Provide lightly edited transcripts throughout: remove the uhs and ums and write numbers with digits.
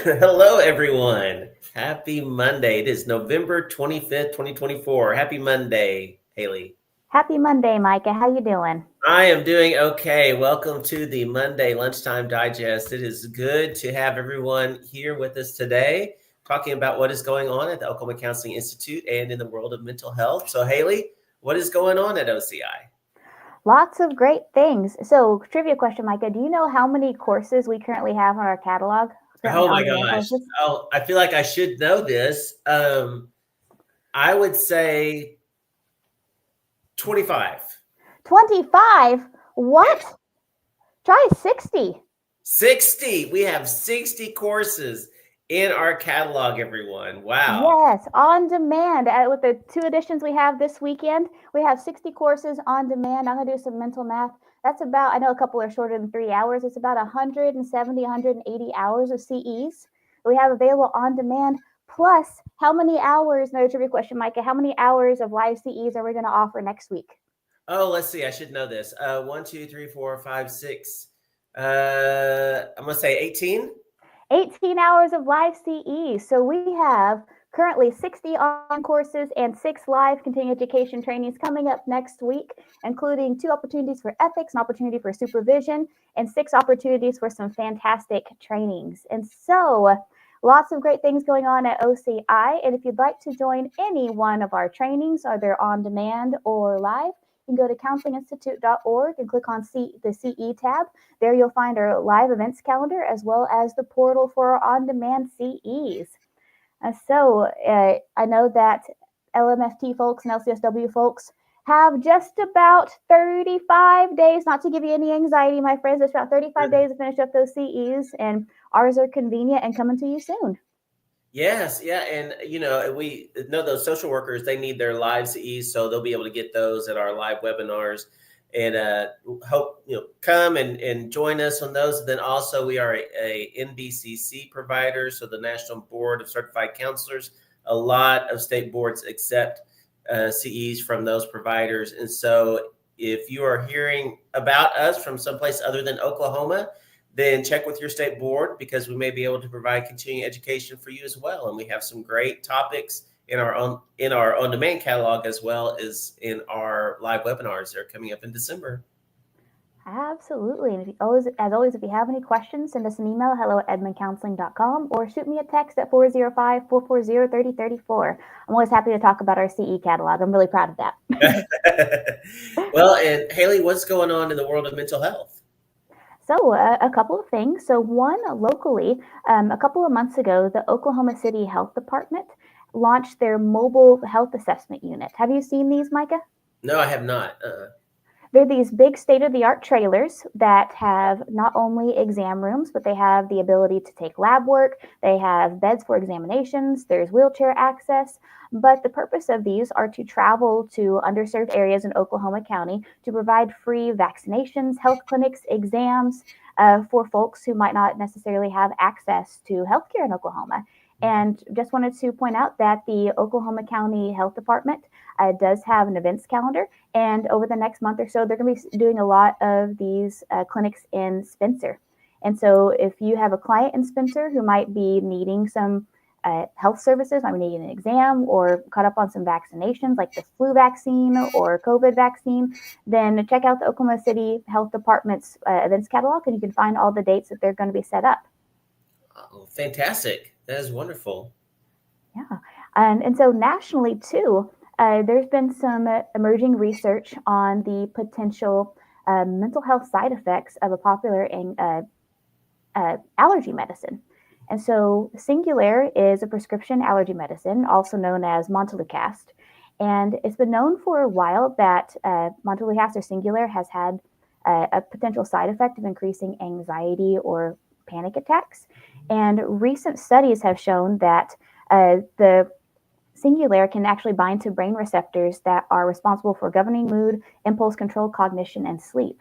Hello, everyone. Happy Monday. It is November 25th, 2024. Happy Monday, Haley. Happy Monday, Micah. How you doing? I am doing okay. Welcome to the Monday Lunchtime Digest. It is good to have everyone here with us today, talking about what is going on at the Oklahoma Counseling Institute and in the world of mental health. So, Haley, what is going on at OCI? Lots of great things. So, trivia question, Micah. Do you know how many courses we currently have on our catalog? Currently Oh my on-demand gosh. courses? Oh, I feel like I should know this. I would say 25. 25? Yeah. What? Try 60. 60. We have 60 courses in our catalog, everyone. Wow. Yes, on demand. With the two editions we have this weekend, we have 60 courses on demand. I'm going to do some mental math. That's about, I know a couple are shorter than 3 hours. It's about 170, 180 hours of CEs we have available on demand. Plus, how many hours, another trivia question, Micah, how many hours of live CEs are we going to offer next week? Oh, let's see. I should know this. 1, 2, 3, 4, 5, 6. I'm going to say 18. 18 hours of live CE. So we have currently 60 online courses and 6 live continuing education trainings coming up next week, including 2 opportunities for ethics, an opportunity for supervision, and 6 opportunities for some fantastic trainings. And so lots of great things going on at OCI. And if you'd like to join any one of our trainings, either on demand or live, you can go to counselinginstitute.org and click on the CE tab. There you'll find our live events calendar as well as the portal for our on-demand CEs. I know that LMFT folks and LCSW folks have just about 35 days, not to give you any anxiety, my friends, it's about 35 days to finish up those CEs, and ours are convenient and coming to you soon. Yes, yeah, and we know those social workers, they need their live CEs, so they'll be able to get those at our live webinars, and hope come and join us on those. And then also we are a NBCC provider, so the National Board of Certified Counselors. A lot of state boards accept CEs from those providers, and so if you are hearing about us from someplace other than Oklahoma, then check with your state board, because we may be able to provide continuing education for you as well. And we have some great topics in our on-demand catalog, as well as in our live webinars that are coming up in December. Absolutely. And as always, if you have any questions, send us an email, hello@edmondcounseling.com, or shoot me a text at 405-440-3034. I'm always happy to talk about our CE catalog. I'm really proud of that. Well, and Haley, what's going on in the world of mental health? So a couple of things. So one, locally, a couple of months ago, the Oklahoma City Health Department launched their mobile health assessment unit. Have you seen these, Micah? No, I have not. They're these big state-of-the-art trailers that have not only exam rooms, but they have the ability to take lab work. They have beds for examinations. There's wheelchair access. But the purpose of these are to travel to underserved areas in Oklahoma County to provide free vaccinations, health clinics, exams for folks who might not necessarily have access to healthcare in Oklahoma. And just wanted to point out that the Oklahoma County Health Department does have an events calendar. And over the next month or so, they're going to be doing a lot of these clinics in Spencer. And so if you have a client in Spencer who might be needing some health services, might be needing an exam or caught up on some vaccinations like the flu vaccine or COVID vaccine, then check out the Oklahoma City Health Department's events catalog, and you can find all the dates that they're going to be set up. Oh, fantastic. That is wonderful. Yeah. And so nationally, too, there's been some emerging research on the potential mental health side effects of a popular allergy medicine. And so Singulair is a prescription allergy medicine, also known as Montelukast. And it's been known for a while that Montelukast or Singulair has had a potential side effect of increasing anxiety or panic attacks. And recent studies have shown that the Singulair can actually bind to brain receptors that are responsible for governing mood, impulse control, cognition, and sleep.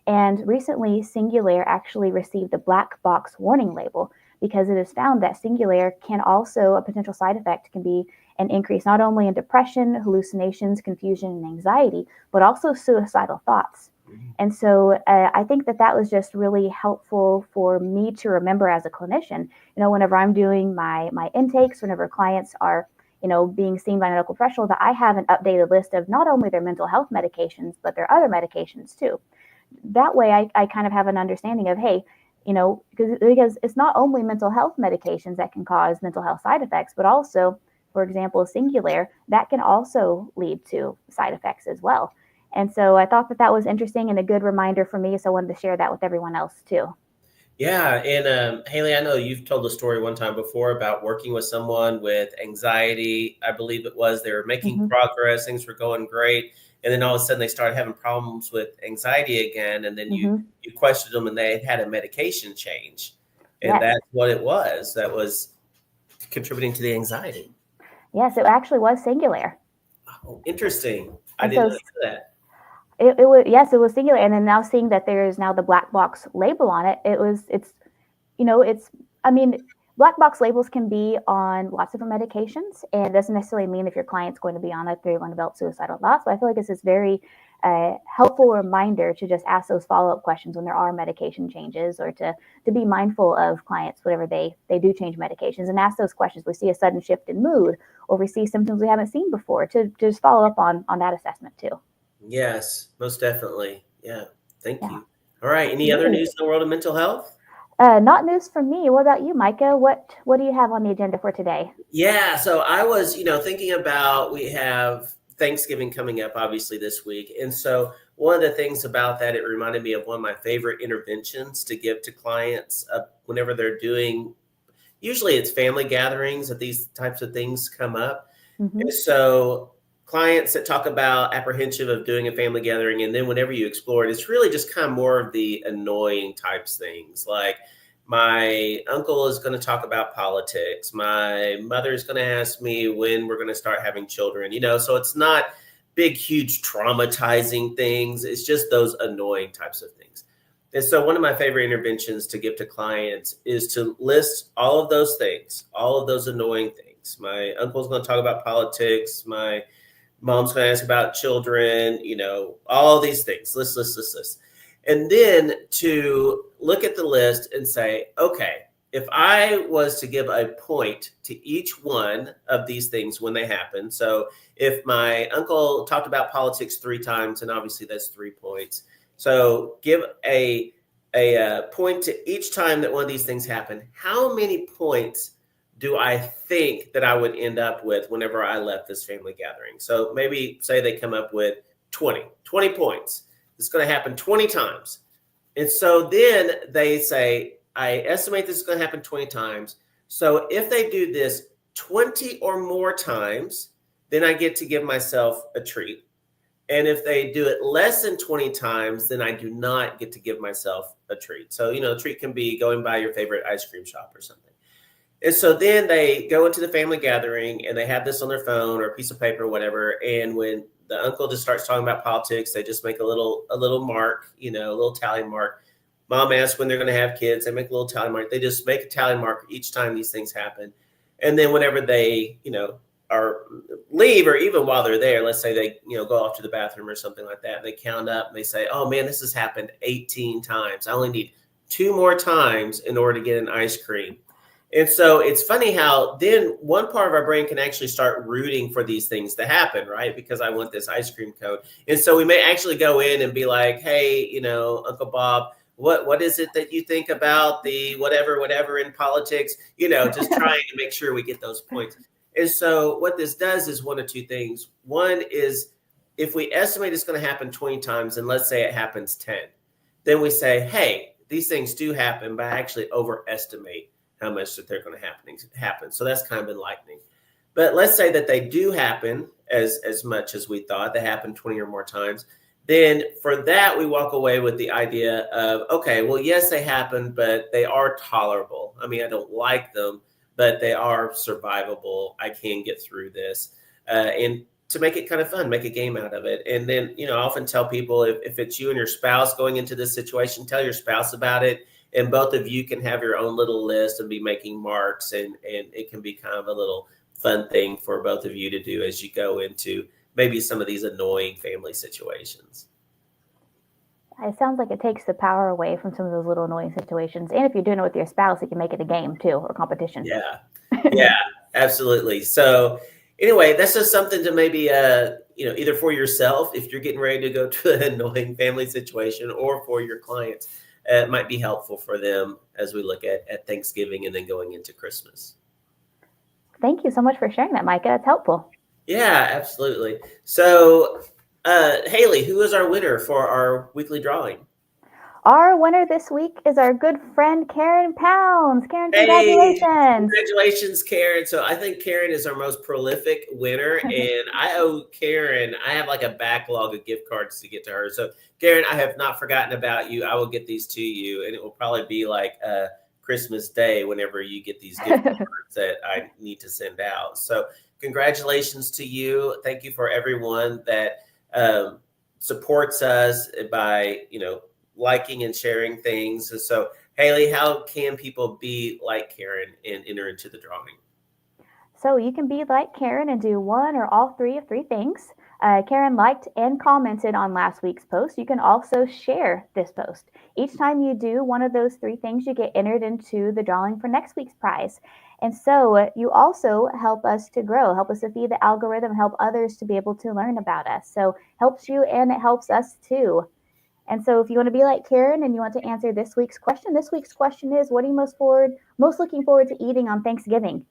And recently, Singulair actually received a black box warning label because it is found that Singulair can also, a potential side effect can be an increase not only in depression, hallucinations, confusion, and anxiety, but also suicidal thoughts. And so I think that was just really helpful for me to remember as a clinician. Whenever I'm doing my intakes, whenever clients are, being seen by a medical professional, that I have an updated list of not only their mental health medications, but their other medications too. That way I kind of have an understanding of, hey, because it's not only mental health medications that can cause mental health side effects, but also, for example, Singulair, that can also lead to side effects as well. And so I thought that was interesting and a good reminder for me. So I wanted to share that with everyone else too. Yeah, and Hayley, I know you've told the story one time before about working with someone with anxiety. I believe it was they were making progress, things were going great, and then all of a sudden they started having problems with anxiety again, and then you questioned them, and they had a medication change, and that's what it was. That was contributing to the anxiety. Yes, it actually was Singulair. Oh, interesting. I didn't know that. It was, yes, it was Singulair, and then now seeing that there is now the black box label on it, black box labels can be on lots of different medications, and it doesn't necessarily mean if your client's going to be on it, they're going to develop suicidal thoughts. So I feel like this is very helpful reminder to just ask those follow-up questions when there are medication changes, or to be mindful of clients whenever they do change medications, and ask those questions. We see a sudden shift in mood, or we see symptoms we haven't seen before, to just follow up on that assessment too. Yes, most definitely. Yeah. Thank you. All right. Any other news in the world of mental health? Not news from me. What about you, Micah? What do you have on the agenda for today? Yeah, so I was, thinking about, we have Thanksgiving coming up, obviously, this week. And so one of the things about that, it reminded me of one of my favorite interventions to give to clients whenever they're doing, usually it's family gatherings that these types of things come up. And so clients that talk about apprehension of doing a family gathering, and then whenever you explore it, it's really just kind of more of the annoying types things, like my uncle is going to talk about politics, my mother is going to ask me when we're going to start having children, so it's not big, huge, traumatizing things. It's just those annoying types of things. And so one of my favorite interventions to give to clients is to list all of those things, all of those annoying things. My uncle's going to talk about politics, my mom's going to ask about children, all these things, list. And then to look at the list and say, okay, if I was to give a point to each one of these things when they happen. So if my uncle talked about politics 3 times, and obviously that's 3 points. So give a point to each time that one of these things happen. How many points do I think that I would end up with whenever I left this family gathering? So maybe say they come up with 20 points. It's going to happen 20 times. And so then they say, I estimate this is going to happen 20 times. So if they do this 20 or more times, then I get to give myself a treat. And if they do it less than 20 times, then I do not get to give myself a treat. So, a treat can be going by your favorite ice cream shop or something. And so then they go into the family gathering and they have this on their phone or a piece of paper or whatever. And when the uncle just starts talking about politics, they just make a little mark, a little tally mark. Mom asks when they're going to have kids. They make a little tally mark. They just make a tally mark each time these things happen. And then whenever they, are leave, or even while they're there, let's say they, go off to the bathroom or something like that, and they count up and they say, oh man, this has happened 18 times. I only need 2 more times in order to get an ice cream. And so it's funny how then one part of our brain can actually start rooting for these things to happen, right? Because I want this ice cream cone. And so we may actually go in and be like, hey, Uncle Bob, what is it that you think about the whatever in politics? Just trying to make sure we get those points. And so what this does is one of 2 things. One is if we estimate it's going to happen 20 times, and let's say it happens 10, then we say, hey, these things do happen, but I actually overestimate how much that they're going to happen. So that's kind of enlightening. But let's say that they do happen as much as we thought. They happen 20 or more times. Then for that, we walk away with the idea of, okay, well, yes, they happen, but they are tolerable. I mean, I don't like them, but they are survivable. I can get through this. And to make it kind of fun, make a game out of it. And then, I often tell people if it's you and your spouse going into this situation, tell your spouse about it. And both of you can have your own little list and be making marks. And it can be kind of a little fun thing for both of you to do as you go into maybe some of these annoying family situations. It sounds like it takes the power away from some of those little annoying situations. And if you're doing it with your spouse, it can make it a game too, or competition. Yeah. Yeah, absolutely. So anyway, that's just something to maybe, either for yourself, if you're getting ready to go to an annoying family situation, or for your clients, it might be helpful for them as we look at Thanksgiving and then going into Christmas. Thank you so much for sharing that, Micah. That's helpful. Yeah, absolutely. So, Hayley, who is our winner for our weekly drawing? Our winner this week is our good friend Karen Pounds. Karen, Hey, congratulations. congratulations, Karen. So I think Karen is our most prolific winner, and I owe Karen, I have like a backlog of gift cards to get to her. So, Karen, I have not forgotten about you. I will get these to you, and it will probably be like Christmas Day whenever you get these gift cards that I need to send out. So, congratulations to you. Thank you for everyone that supports us by, liking and sharing things. And so, Hayley, how can people be like Karen and enter into the drawing? So you can be like Karen and do one or all three of three things. Karen liked and commented on last week's post. You can also share this post. Each time you do one of those three things, you get entered into the drawing for next week's prize. And so you also help us to grow, help us to feed the algorithm, help others to be able to learn about us. So helps you and it helps us too. And so if you want to be like Karen and you want to answer this week's question is, what are you most looking forward to eating on Thanksgiving?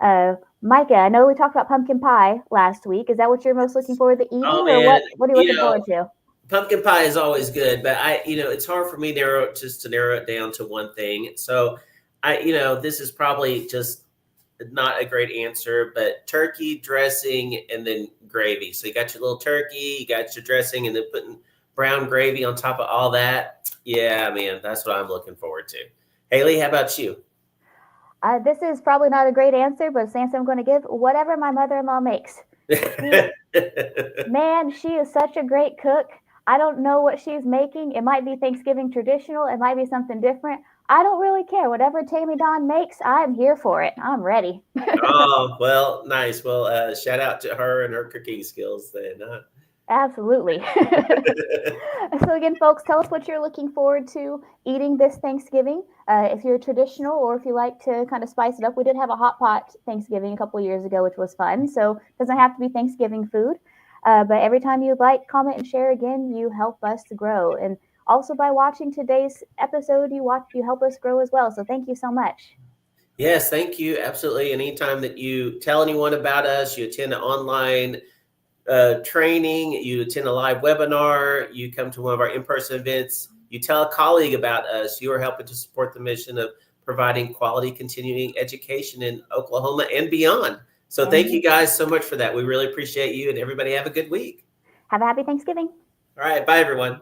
Micah, I know we talked about pumpkin pie last week. Is that what you're most looking forward to eating, Oh or man, what are you looking forward to? pumpkin pie is always good, but it's hard for me to narrow it down to one thing. So this is probably just not a great answer, but turkey dressing and then gravy. So you got your little turkey, you got your dressing, and then putting brown gravy on top of all that. Yeah, man, that's what I'm looking forward to. Hayley, how about you? This is probably not a great answer, but it's the answer I'm going to give. Whatever my mother-in-law makes. Man, she is such a great cook. I don't know what she's making. It might be Thanksgiving traditional. It might be something different. I don't really care. Whatever Tammy Dawn makes, I'm here for it. I'm ready. Oh, well, nice. Well, shout out to her and her cooking skills then. Absolutely. So again, folks, tell us what you're looking forward to eating this Thanksgiving. If you're traditional or if you like to kind of spice it up, we did have a hot pot Thanksgiving a couple of years ago, which was fun. So it doesn't have to be Thanksgiving food. But every time you like, comment, and share again, you help us to grow. And also by watching today's episode, you help us grow as well. So thank you so much. Yes, thank you. Absolutely. Anytime that you tell anyone about us, you attend an online training, you attend a live webinar, you come to one of our in-person events, you tell a colleague about us, you are helping to support the mission of providing quality continuing education in Oklahoma and beyond. So thank you guys so much for that. We really appreciate you, and everybody have a good week. Have a happy Thanksgiving. All right. Bye, everyone.